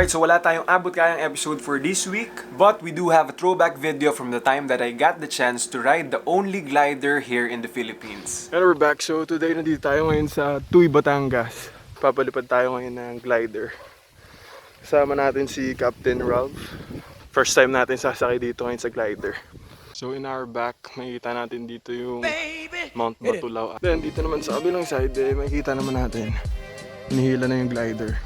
Alright, so wala tayong abot kayang episode for this week, but we do have a throwback video from the time that I got the chance to ride the only glider here in the Philippines. And we're back. So today nandito tayo ngayon sa Tuy, Batangas. Papalipad tayo ngayon ng glider. Kasama natin si Captain Rolf. First time natin sasakay dito ngayon sa glider. So in our back, makikita natin dito yung Mount Batulaw. Then dito naman sa kabilang side, makikita naman natin, hinihila na yung glider.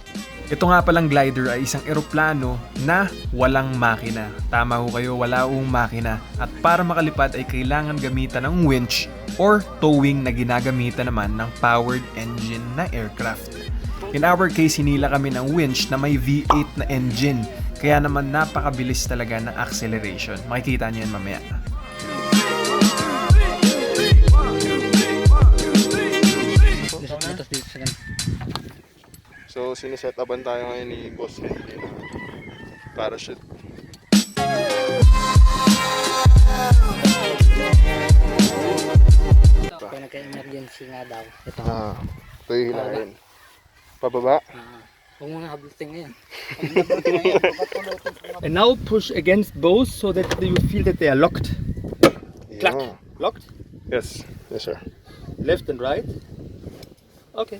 Ito nga palang glider ay isang eroplano na walang makina. Tama ho kayo, wala hong makina. At para makalipad ay kailangan gamitan ng winch or towing na ginagamitan naman ng powered engine na aircraft. In our case, hinila kami ng winch na may V8 na engine. Kaya naman napakabilis talaga ng acceleration. Makikita niyo yan mamaya. So sineset upan tayo ngayon ni Boss Henry na parachute. Kaya nagka-emergency nga daw. Ito. Ito yung hilahin. Pababa? Huwag mga hablutin ngayon. And now push against both so that you feel that they are locked. Clack. Locked? Yes. Yes, sir. Left and right. Okay.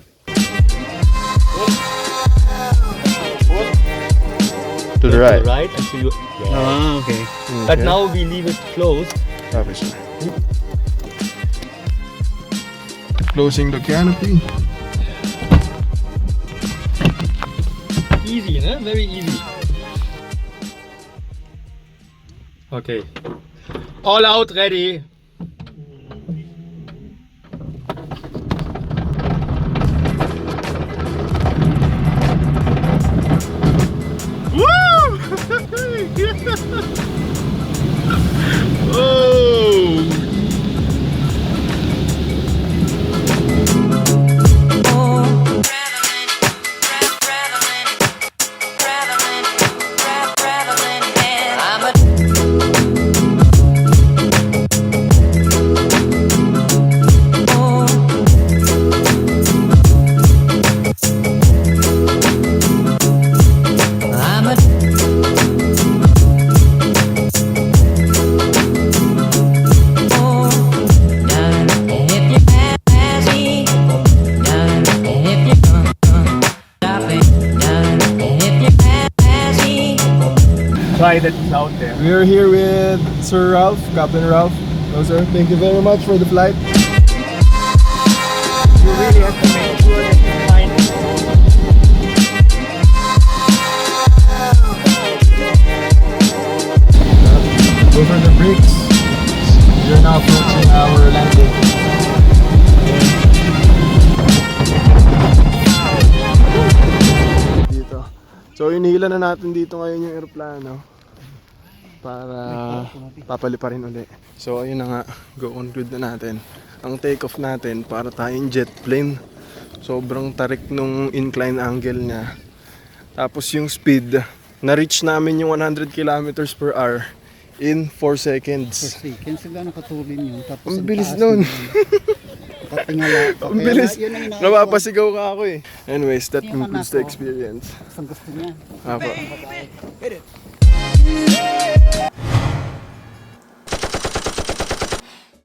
To the right. Right until you. Ah, okay. But now we leave it closed. Copy, sir. Closing the canopy. Easy, huh? Very easy. Okay. All out, ready. Try that is out there. We're here with Sir Rolf, Captain Rolf. Hello, sir. Thank you very much for the flight. You really have to make sure that you find it. Over the brakes. We're now approaching our landing. Dito. So inihila na natin dito ngayon yung aeroplano para papaliparin uli. So ayun na nga, go on grid na natin. Ang take off natin para tayong jet plane. Sobrang tarik nung incline angle niya. Tapos yung speed, na-reach namin yung 100 kilometers per hour in 4 seconds. Sila nakatulin yun. Tapos Ang bilis nun. Patingala. Ang bilis. Napapasigaw ka ako eh. Anyways, that concludes the experience. Ang gusto niya. Apa.